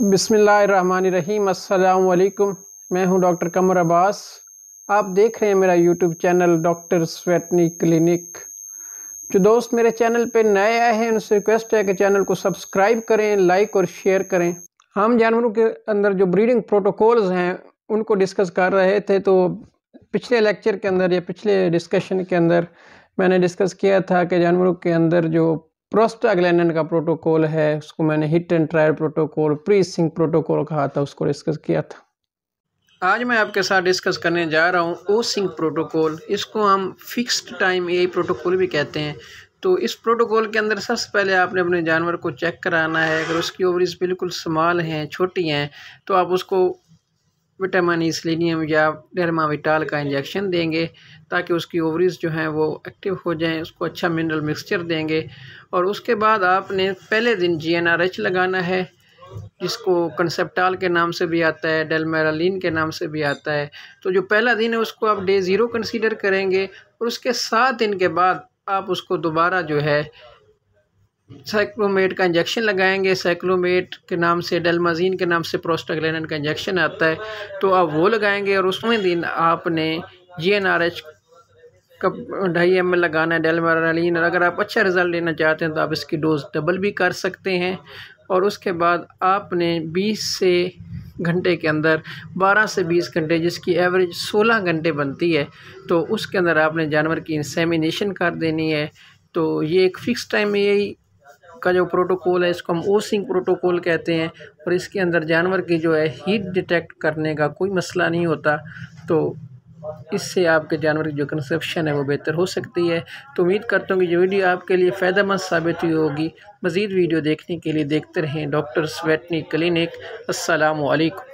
बिस्मिल्लाहिर्रहमानिर्रहीम। अस्सलाम वालेकुम। मैं हूं डॉक्टर कमर अब्बास। आप देख रहे हैं मेरा YouTube channel doctor veterinary clinic. जो दोस्त मेरे चैनल पे नए आए हैं उनसे रिक्वेस्ट है कि चैनल को सब्सक्राइब करें, लाइक और शेयर करें। हम जानवरों के अंदर जो ब्रीडिंग प्रोटोकॉल्स हैं उनको डिस्कस कर रहे थे। तो पिछले लेक्चर के अंदर या पिछले डिस्कशन के अंदर मैंने डिस्कस किया था कि जानवरों के अंदर जो प्रोस्टाग्लैंडिन का प्रोटोकॉल है उसको मैंने hit and trial protocol, pre sync protocol कहा था, उसको डिस्कस किया था। आज मैं आपके साथ डिस्कस करने जा रहा हूँ ओ सिंक प्रोटोकॉल। इसको हम फिक्स्ड टाइम ए प्रोटोकॉल भी कहते हैं। तो इस प्रोटोकॉल के अंदर सबसे पहले आपने अपने जानवर को चेक कराना है। अगर उसकी ओवरीज बिल्कुल स्मॉल हैं, छोटी हैं, तो आप उसको विटामिन ई सेलेनियम या डर्माविटाल का इंजेक्शन देंगे ताकि उसकी ओवरीज जो हैं वो एक्टिव हो जाएं। उसको अच्छा मिनरल मिक्सचर देंगे और उसके बाद आपने पहले दिन GnRH लगाना है, जिसको कंसेप्टाल के नाम से भी आता है, डेलमेरालिन के नाम से भी आता है। तो जो पहला दिन है उसको आप डे 0 कंसीडर करेंगे और उसके 7 दिन के बाद आप उसको दोबारा जो है साइक्लोमेट का इंजेक्शन लगाएंगे। साइक्लोमेट के नाम से, डेलमाजीन के नाम से प्रोस्टाग्लैंडिन का इंजेक्शन आता है, तो आप वो लगाएंगे। और उसमें दिन आपने GnRH का 2.5 ml लगाना है, डेलमेरालिन। और अगर आप अच्छा रिजल्ट लेना चाहते हैं तो आप इसकी डोज डबल भी कर सकते हैं। और उसके बाद आपने 20 से घंटे के अंदर 12 से 20 घंटे, जिसकी एवरेज 16 घंटे बनती है, तो उसके अंदर आपने जानवर की इंसेमिनेशन कर देनी है। तो ये एक फ़िक्स टाइम में यही का जो प्रोटोकॉल है इसको हम ओ सिंक प्रोटोकॉल कहते हैं। और इसके अंदर जानवर की जो है हीट डिटेक्ट करने का कोई मसला नहीं होता। तो इससे आपके जानवर की जो कंसेप्शन है वो बेहतर हो सकती है। तो उम्मीद करता हूँ कि ये वीडियो आपके लिए फ़ायदेमंद साबित हुई होगी। मज़ीद वीडियो देखने के लिए देखते रहें डॉक्टर वेटरनरी क्लिनिक। अस्सलामु अलैकुम।